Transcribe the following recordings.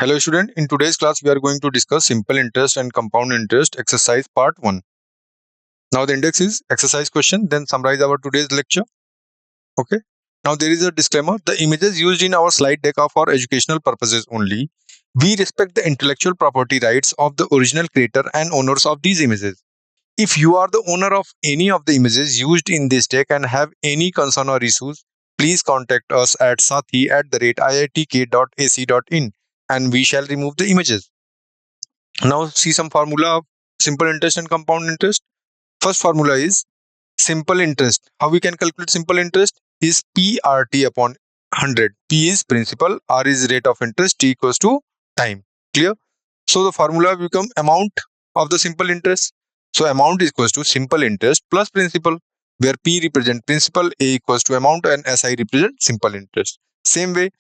Hello student, in today's class we are going to discuss simple interest and compound interest exercise part 1. Now the index is exercise question, then summarize our today's lecture. Okay. Now there is a disclaimer. The images used in our slide deck are for educational purposes only. We respect the intellectual property rights of the original creator and owners of these images. If you are the owner of any of the images used in this deck and have any concern or issues, please contact us at sathee@iitk.ac.in and we shall remove the images. Now see some formula of simple interest and compound interest. First formula is simple interest. How we can calculate simple interest is PRT upon 100. P is principal, R is rate of interest, T equals to time. Clear? So the formula become amount of the simple interest. So amount is equals to simple interest plus principal, where P represent principal, A equals to amount and SI represent simple interest. Same way,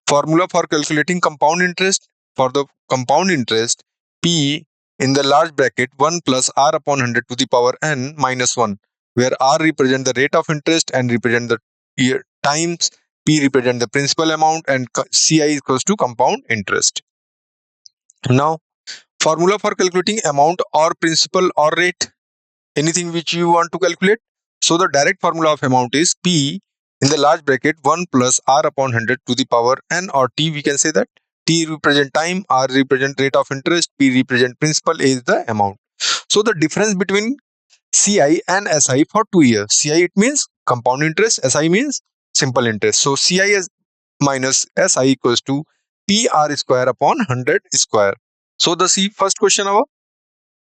formula for calculating compound interest. For the compound interest, P in the large bracket 1 plus R upon 100 to the power n minus 1, where R represent the rate of interest and represent the year times, P represent the principal amount and CI equals to compound interest. Now formula for calculating amount or principal or rate, anything which you want to calculate. So the direct formula of amount is P in the large bracket 1 plus R upon 100 to the power n, or T we can say that. T represent time, R represent rate of interest, P represent principal, A is the amount. So the difference between CI and SI for 2 years. CI it means compound interest, SI means simple interest. So CI is minus SI equals to PR square upon 100 square. So the first question our,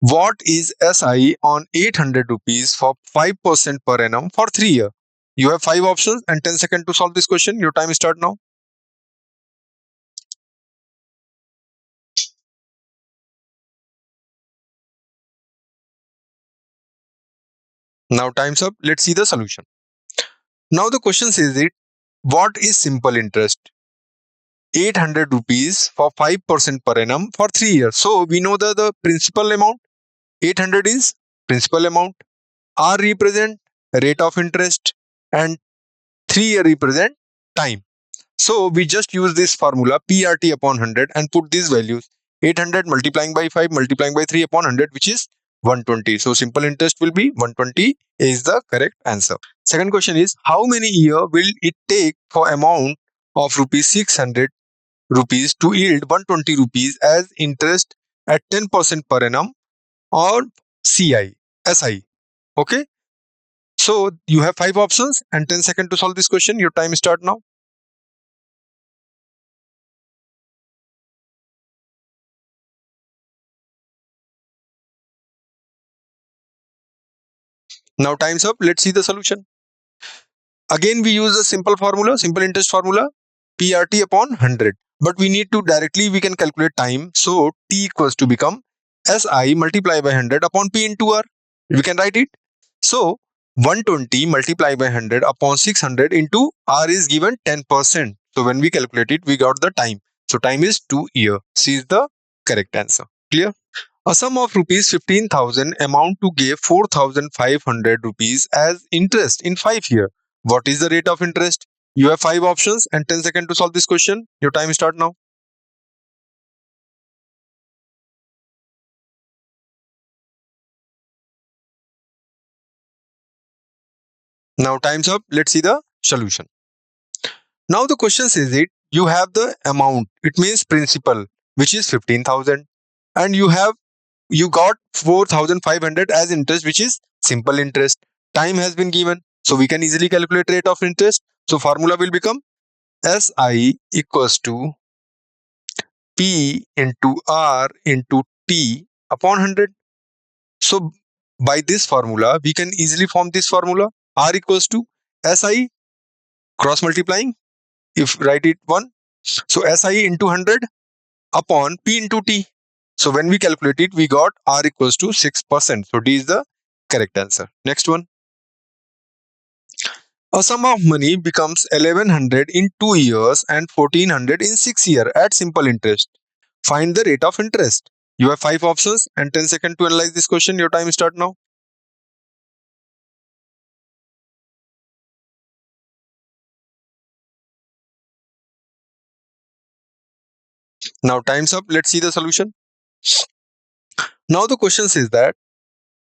what is SI on 800 rupees for 5% per annum for 3 years? You have 5 options and 10 seconds to solve this question. Your time start now. Now time's up. Let's see the solution. Now the question says it, what is simple interest? 800 rupees for 5% per annum for 3 years. So we know the principal amount. 800 is principal amount. R represent rate of interest and 3 year represent time. So we just use this formula PRT upon 100 and put these values. 800 multiplying by 5 multiplying by 3 upon 100, which is 120. So simple interest will be 120 is the correct answer. Second question is, how many years will it take for amount of rupees 600 rupees to yield 120 rupees as interest at 10% per annum or SI? Okay. So you have 5 options and 10 seconds to solve this question. Your time start now. Now time's up. Let's see the solution. Again, we use a simple formula, simple interest formula, PRT upon 100. But we need to directly, we can calculate time. So T equals to become SI multiplied by 100 upon P into R. We can write it. So 120 multiplied by 100 upon 600 into R is given 10%. So when we calculate it, we got the time. So time is 2 years. C is the correct answer. Clear? A sum of rupees 15,000 amount to give 4,500 rupees as interest in 5 years. What is the rate of interest? You have 5 options and 10 seconds to solve this question. Your time start now. Now time's up. Let's see the solution. Now the question says it, you have the amount, it means principal, which is 15,000, and you got 4,500 as interest, which is simple interest. Time has been given, so we can easily calculate rate of interest. So formula will become SI equals to P into R into T upon 100. So by this formula, we can easily form this formula. R equals to SI cross multiplying. If write it 1, so SI into 100 upon P into T. So when we calculate it, we got R equals to 6%. So D is the correct answer. Next one. A sum of money becomes 1100 in 2 years and 1400 in 6 years at simple interest. Find the rate of interest. You have 5 options and 10 seconds to analyze this question. Your time start now. Now time's up. Let's see the solution. Now the question says that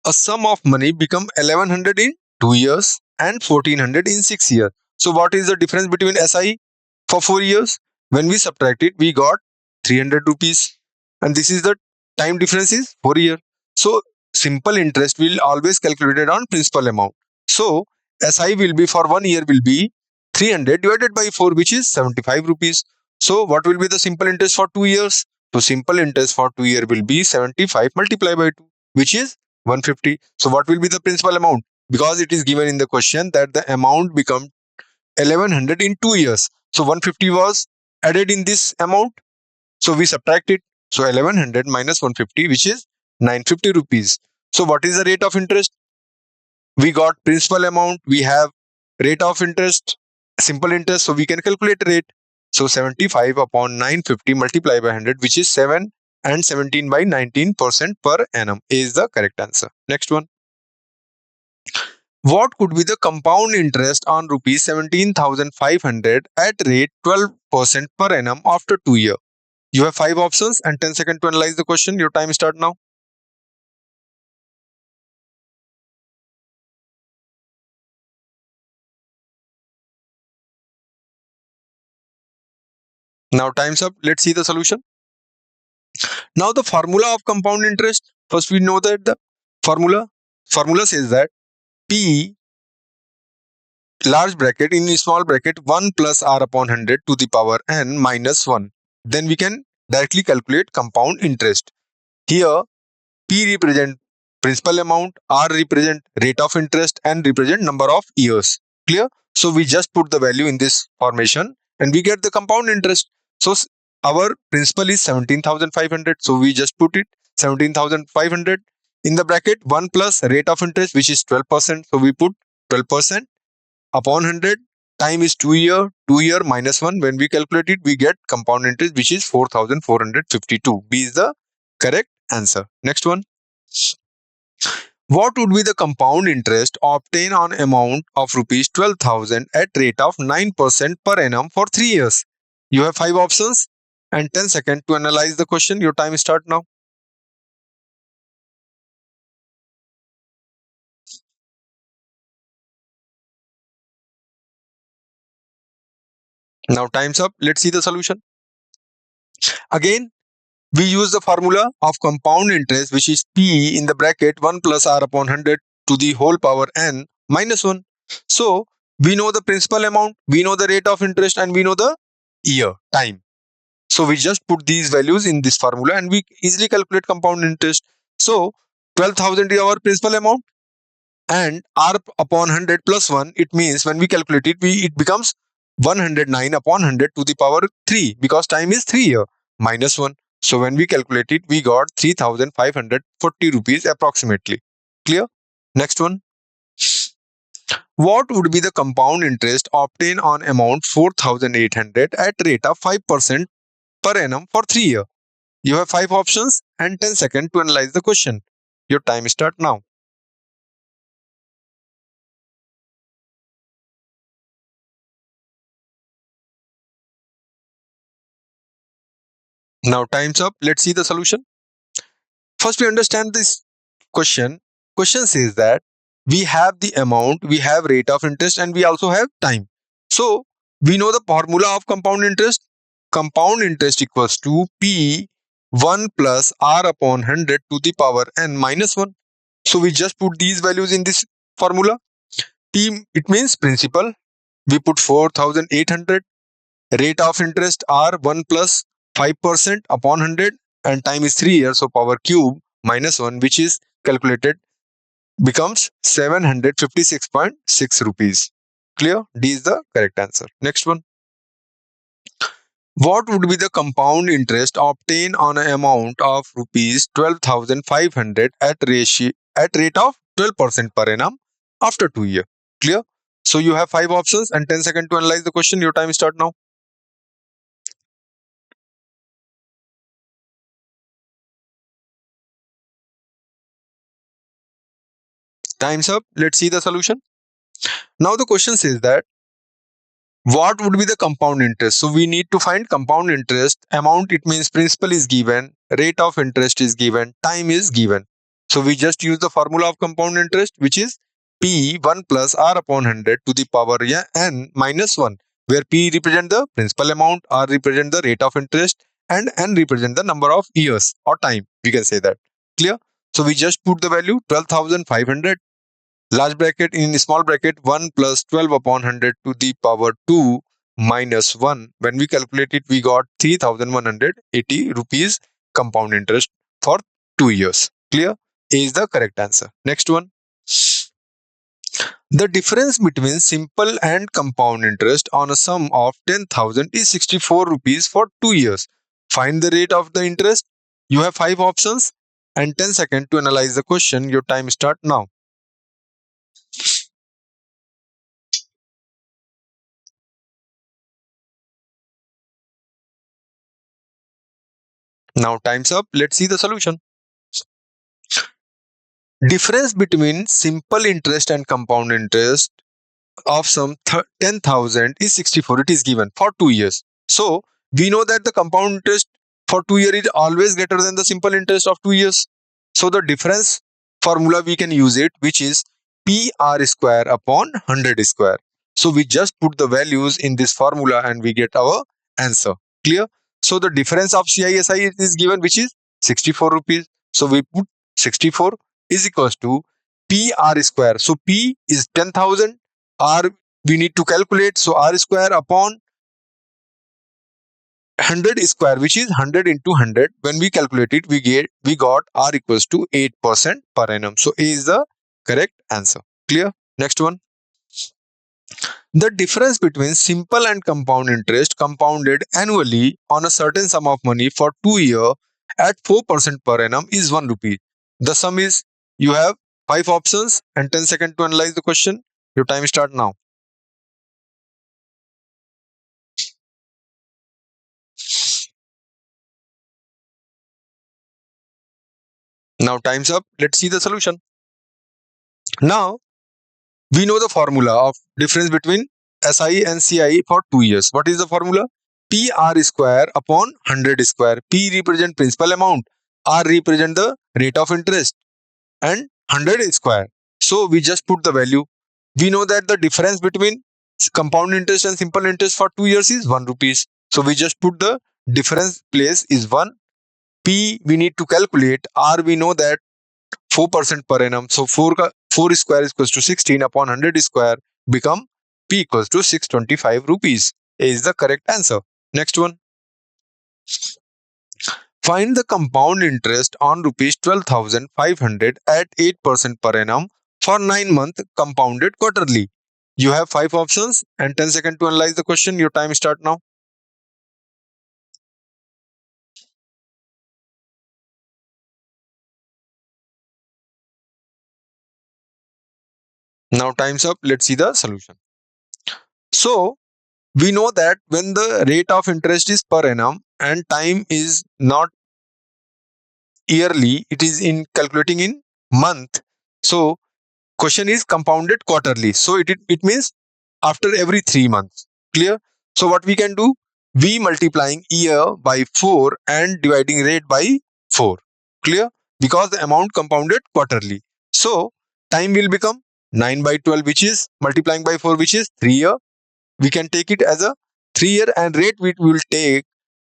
a sum of money become 1100 in 2 years and 1400 in 6 years. So what is the difference between SI for 4 years? When we subtract it, we got 300 rupees. And this is the time difference is 4 years. So simple interest will always calculated on principal amount. So SI will be for 1 year will be 300 divided by 4, which is 75 rupees. So what will be the simple interest for 2 years? So simple interest for 2 year will be 75 multiplied by 2, which is 150. So what will be the principal amount? Because it is given in the question that the amount become 1100 in 2 years. So 150 was added in this amount. So we subtract it. So 1100 minus 150, which is 950 rupees. So what is the rate of interest? We got principal amount. We have rate of interest, simple interest. So we can calculate rate. So 75 upon 950 multiplied by 100, which is 7 and 17 by 19% per annum is the correct answer. Next one. What could be the compound interest on rupees 17,500 at rate 12% per annum after 2 years? You have 5 options and 10 seconds to analyze the question. Your time start now. Now time's up. Let's see the solution. Now the formula of compound interest. First we know that the formula says that P large bracket in small bracket 1 plus r upon 100 to the power n minus 1. Then we can directly calculate compound interest. Here P represent principal amount, R represent rate of interest and represent number of years. Clear? So we just put the value in this formation and we get the compound interest. So our principal is 17,500. So we just put it 17,500 in the bracket 1 plus rate of interest, which is 12%. So we put 12% upon 100. Time is 2 year, 2 year minus 1. When we calculate it, we get compound interest, which is 4,452. B is the correct answer. Next one. What would be the compound interest obtained on amount of rupees 12,000 at rate of 9% per annum for 3 years? You have 5 options and 10 seconds to analyze the question. Your time start now. Now time's up. Let's see the solution. Again, we use the formula of compound interest, which is P in the bracket 1 plus r upon 100 to the whole power n minus 1. So we know the principal amount, we know the rate of interest, and we know the year, time. So we just put these values in this formula and we easily calculate compound interest. So 12,000 is our principal amount and r upon 100 plus 1, it means when we calculate it, it becomes 109 upon 100 to the power 3 because time is 3 year minus 1. So when we calculate it, we got 3,540 rupees approximately. Clear? Next one. What would be the compound interest obtained on amount 4,800 at rate of 5% per annum for 3 years? You have 5 options and 10 seconds to analyze the question. Your time start now. Now time's up. Let's see the solution. First, we understand this question. Question says that we have the amount, we have rate of interest, and we also have time. So we know the formula of compound interest. Compound interest equals to P 1 plus R upon 100 to the power n minus 1. So we just put these values in this formula. P, it means principal. We put 4,800. Rate of interest R 1 plus 5% upon 100 and time is 3 years. So power cube minus 1, which is calculated, becomes 756.6 rupees. Clear? D is the correct answer. Next one. What would be the compound interest obtained on an amount of rupees 12,500 at rate of 12% per annum after 2 years? Clear? So you have 5 options and 10 seconds to analyze the question. Your time start now. Time's up. Let's see the solution. Now the question says that What would be the compound interest? So we need to find compound interest. Amount, it means principal is given, rate of interest is given, time is given. So we just use the formula of compound interest, which is P 1 plus R upon 100 to the power n minus 1, where P represent the principal amount, R represent the rate of interest, and n represent the number of years or time. We can say that. Clear? So we just put the value 12,500, large bracket, in small bracket, 1 plus 12 upon 100 to the power 2 minus 1. When we calculate it, we got 3,180 rupees compound interest for 2 years. Clear? A is the correct answer. Next one. The difference between simple and compound interest on a sum of 10,000 is 64 rupees for 2 years. Find the rate of the interest. You have 5 options and 10 seconds to analyze the question. Your time start now. Now time's up. Let's see the solution. Difference between simple interest and compound interest of sum 10,000 is 64. It is given for 2 years. So we know that the compound interest for 2 years is always greater than the simple interest of 2 years. So the difference formula we can use it, which is PR square upon 100 square. So we just put the values in this formula and we get our answer. Clear? So the difference of CISI is given, which is 64 rupees. So we put 64 is equals to PR square. So P is 10,000. R we need to calculate. So R square upon 100 square, which is 100 into 100. When we calculate it, we got R equals to 8% per annum. So A is the correct answer. Clear? Next one. The difference between simple and compound interest compounded annually on a certain sum of money for 2 years at 4% per annum is 1 rupee. The sum is, you have 5 options and 10 seconds to analyze the question. Your time start now. Now time's up. Let's see the solution. Now we know the formula of difference between SIE and CIE for 2 years. What is the formula? PR square upon 100 square. P represent principal amount. R represent the rate of interest and 100 square. So we just put the value. We know that the difference between compound interest and simple interest for 2 years is 1 rupees. So we just put the difference place is 1. P we need to calculate. R we know that 4% per annum. So 4 square is equals to 16 upon 100 square become P equals to 625 rupees. A is the correct answer. Next one. Find the compound interest on rupees 12,500 at 8% per annum for 9 months compounded quarterly. You have 5 options and 10 seconds to analyze the question. Your time start now. Now time's up. Let's see the solution. So we know that when the rate of interest is per annum and time is not yearly, it is in calculating in month. So question is compounded quarterly. So it means after every 3 months. Clear? So what we can do? We multiplying year by 4 and dividing rate by 4. Clear? Because the amount compounded quarterly. So time will become 9 by 12, which is multiplying by 4, which is 3 year. We can take it as a 3 year, and rate we will take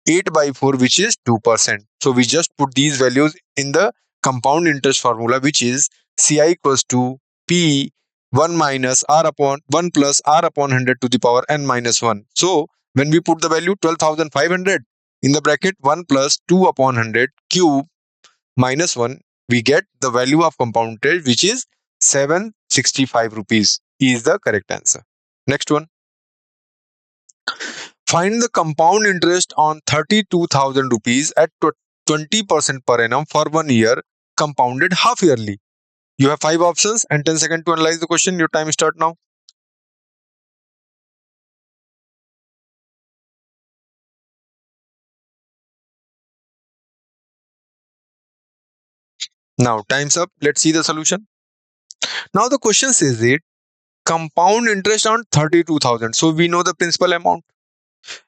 8 by 4, which is 2%. So we just put these values in the compound interest formula, which is CI equals to P 1 minus R upon 1 plus R upon 100 to the power n minus 1. So when we put the value 12,500 in the bracket 1 plus 2 upon 100 cube minus 1, we get the value of compound interest, which is 765 rupees. Is the correct answer. Next one. Find the compound interest on 32,000 rupees at 20% per annum for 1 year compounded half yearly. You have 5 options and 10 seconds to analyze the question. Your time start now. Now time's up. Let's see the solution. Now the question says it, compound interest on 32,000. So we know the principal amount,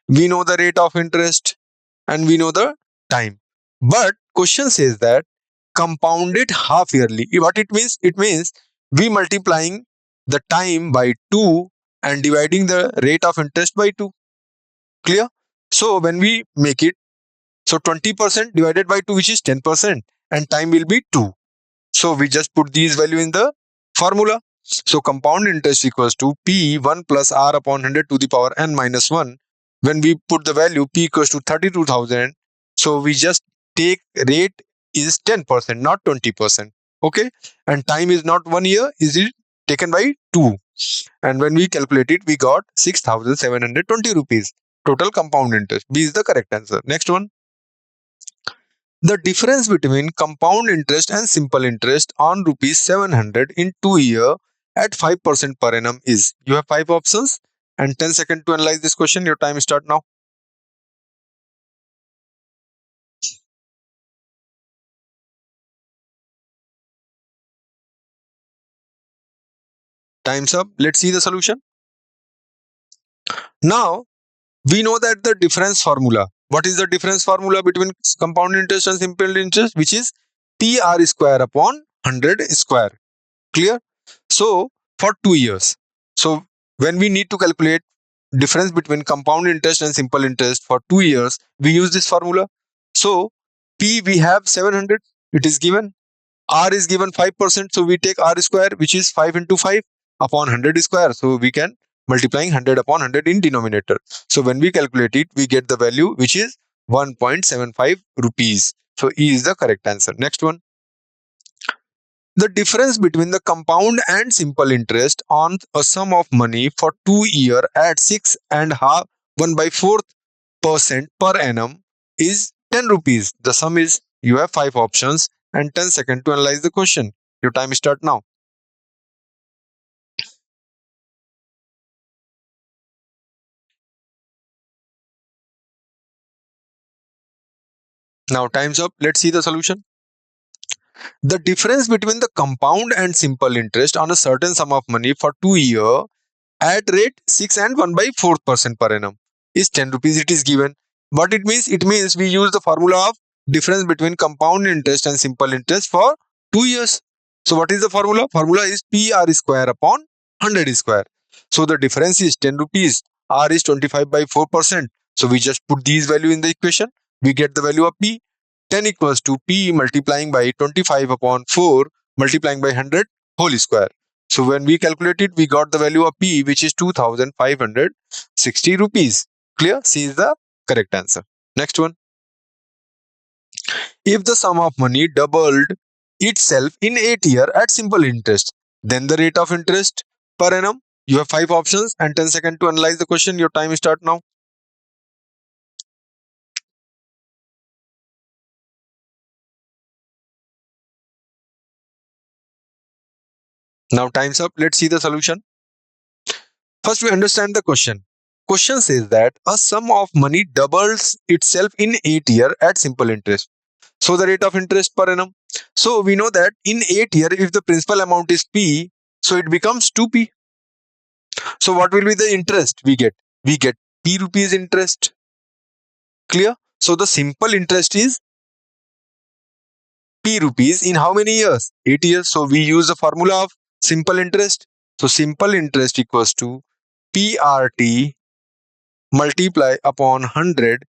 we know the rate of interest, and we know the time. But question says that compound it half yearly. What it means? It means we multiplying the time by 2 and dividing the rate of interest by 2. Clear? So when we make it, so 20% divided by 2, which is 10%, and time will be 2. So we just put these value in the formula. So compound interest equals to P1 plus R upon 100 to the power n minus 1. When we put the value P equals to 32,000, so we just take rate is 10%, not 20%. Okay. And time is not 1 year, is it taken by 2. And when we calculate it, we got 6,720 rupees. Total compound interest. B is the correct answer. Next one. The difference between compound interest and simple interest on rupees 700 in 2 years at 5% per annum is. You have 5 options and 10 seconds to analyze this question. Your time start now. Time's up. Let's see the solution. Now, we know that the difference formula. What is the difference formula between compound interest and simple interest? Which is PR square upon 100 square. Clear? So, for 2 years. So, when we need to calculate difference between compound interest and simple interest for 2 years, we use this formula. So, P we have 700, it is given. R is given 5%, so we take R square, which is 5 into 5 upon 100 square. So, we can multiplying 100 upon 100 in denominator. So, when we calculate it, we get the value which is 1.75 rupees. So, E is the correct answer. Next one. The difference between the compound and simple interest on a sum of money for 2 years at 6.5 1 by 4% per annum is 10 rupees. The sum is, you have 5 options and 10 seconds to analyze the question. Your time start now. Now time's up. Let's see the solution. The difference between the compound and simple interest on a certain sum of money for 2 years at rate 6 and 1 by 4% per annum is 10 rupees. It is given. What it means? It means we use the formula of difference between compound interest and simple interest for 2 years. So what is the formula? Formula is PR square upon 100 square. So the difference is 10 rupees. R is 25 by 4%. So we just put these value in the equation. We get the value of P. 10 equals to P multiplying by 25 upon 4 multiplying by 100 whole square. So when we calculate it, we got the value of P, which is 2,560 rupees. Clear? C is the correct answer. Next one. If the sum of money doubled itself in 8 years at simple interest, then the rate of interest per annum. You have 5 options and 10 seconds to analyze the question. Your time start now. Now time's up. Let's see the solution. First, we understand the question. Question says that a sum of money doubles itself in 8 years at simple interest. So the rate of interest per annum. So we know that in 8 years, if the principal amount is P, so it becomes 2P. So what will be the interest we get? We get P rupees interest. Clear? So the simple interest is P rupees in how many years? 8 years. So we use the formula of simple interest. So simple interest equals to PRT multiply upon 100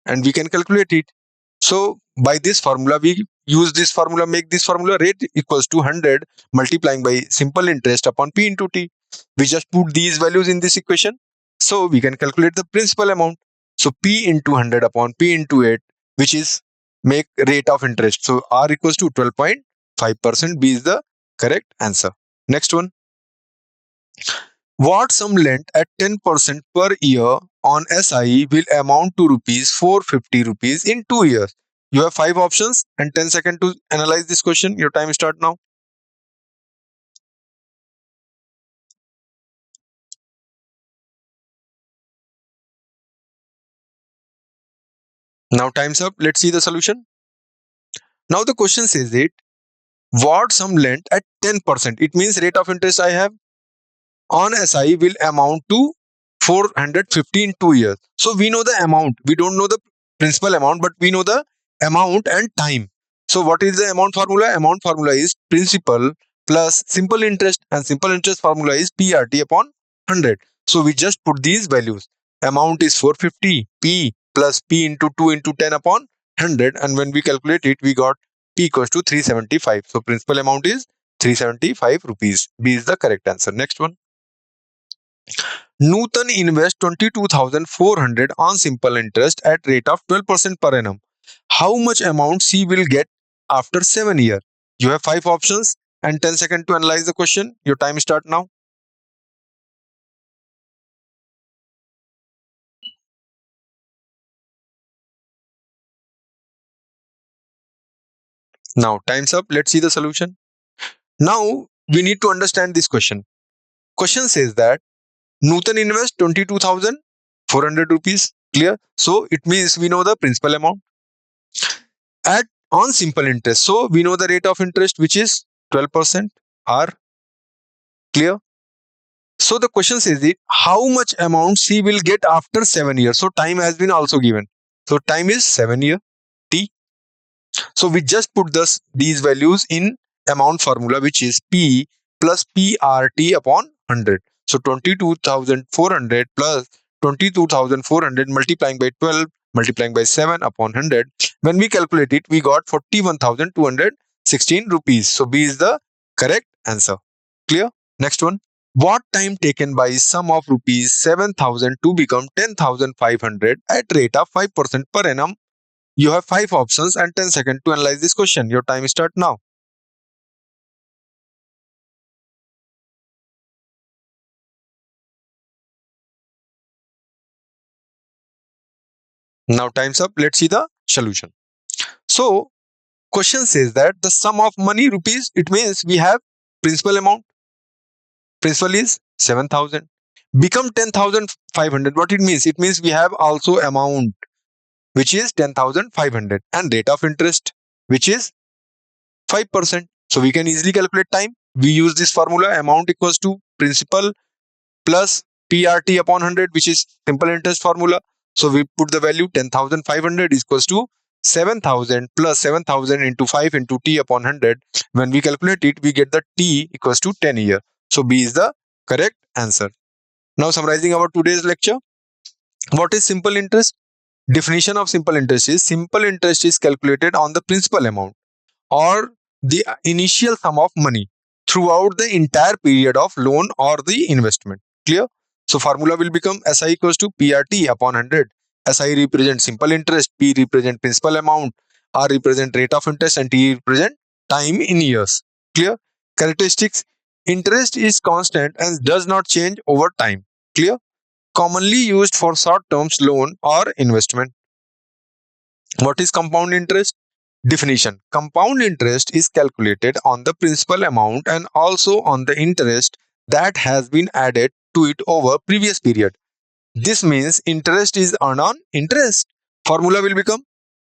and we can calculate it. So by this formula, we use this formula, make this formula rate equals to 100 multiplying by simple interest upon P into T. We just put these values in this equation. So we can calculate the principal amount. So P into 100 upon P into 8, which is make rate of interest. So R equals to 12.5%. B is the correct answer. Next one. What sum lent at 10% per year on SIE will amount to rupees 450 rupees in 2 years? You have 5 options and 10 seconds to analyze this question. Your time start now. Now time's up. Let's see the solution. Now the question says it, what sum lent at 10%? It means rate of interest I have on SI will amount to 450 in 2 years. So we know the amount. We don't know the principal amount, but we know the amount and time. So what is the amount formula? Amount formula is principal plus simple interest, and simple interest formula is PRT upon 100. So we just put these values. Amount is 450, P plus P into 2 into 10 upon 100, and when we calculate it, we got P equals to 375. So principal amount is 375 rupees. B is the correct answer. Next one. Nutan invests 22,400 on simple interest at rate of 12% per annum. How much amount she will get after 7 years? You have 5 options and 10 seconds to analyze the question. Your time start now. Now time's up. Let's see the solution. Now we need to understand this question. Question says that Nutan invests 22,400 rupees. Clear? So it means we know the principal amount at on simple interest. So we know the rate of interest, which is 12%. R. Clear? So the question says it, how much amount she will get after 7 years. So time has been also given. So time is 7 year T. So we just put these values in amount formula, which is P plus PRT upon 100. So 22,400 plus 22,400 multiplying by 12 multiplying by 7 upon 100. When we calculate it, we got 41,216 rupees. So B is the correct answer. Clear? Next one. What time taken by sum of rupees 7,000 to become 10,500 at rate of 5% per annum? You have 5 options and 10 seconds to analyze this question. Your time start now. Now time's up. Let's see the solution. So question says that the sum of money rupees, it means we have principal amount. Principal is 7,000. Become 10,500. What it means? It means we have also amount, which is 10,500, and rate of interest, which is 5%. So we can easily calculate time. We use this formula, amount equals to principal plus PRT upon 100, which is simple interest formula. So we put the value 10,500 is equals to 7,000 plus 7,000 into 5 into T upon 100. When we calculate it, we get the T equals to 10 year. So B is the correct answer. Now summarizing our today's lecture. What is simple interest? Definition of simple interest is calculated on the principal amount or the initial sum of money throughout the entire period of loan or the investment. Clear? So formula will become SI equals to PRT upon 100. SI represents simple interest, P represent principal amount, R represent rate of interest, and T represent time in years. Clear? Characteristics: interest is constant and does not change over time. Clear? Commonly used for short terms loan or investment. What is compound interest? Definition: compound interest is calculated on the principal amount and also on the interest that has been added to it over previous period. This means interest is earned on interest. Formula will become,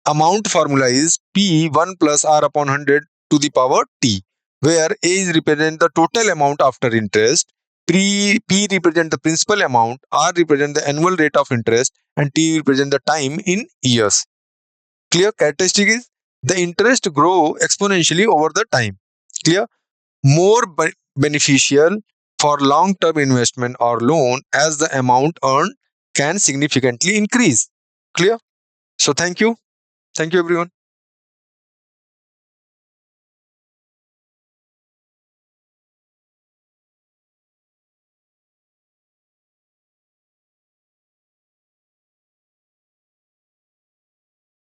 amount formula is P1 plus R upon 100 to the power T, where A is represent the total amount after interest, P represent the principal amount, R represent the annual rate of interest, and T represent the time in years. Clear? Characteristic is the interest grow exponentially over the time. Clear? More beneficial for long-term investment or loan, as the amount earned can significantly increase. Clear? So thank you. Thank you everyone.